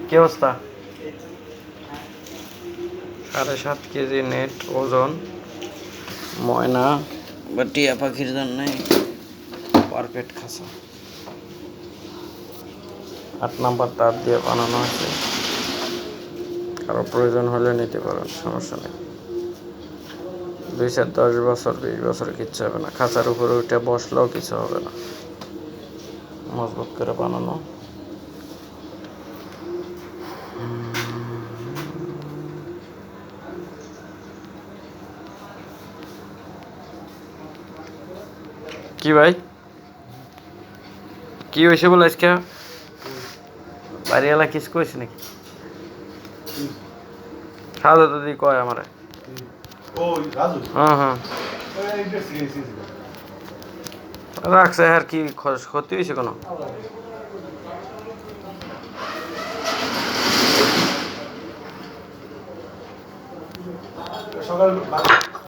কি অবস্থা? 7.5 KG net ওজন ময়না বা টিয়া পাখির জন্য পারফেক্ট খাঁচা। 8 নাম্বার তার দিয়ে বানানো হয়েছে। কারো প্রয়োজন হলে নিতে পারেন, সমস্যা নেই। 2-10 বছর 20 বছর কিচ্ছু হবে না। খাঁচার উপরে উঠে বসলেও কিছু হবে না, মজবুত করে বানানো। কি ভাই, কি হয়েছে বলে আজকে বাড়িওয়ালা কিছু কইছে নাকি? সাদা দাদি কয় আমারে। হ্যাঁ রাখছে আর কি, ক্ষতি হয়েছে কোনো? সকাল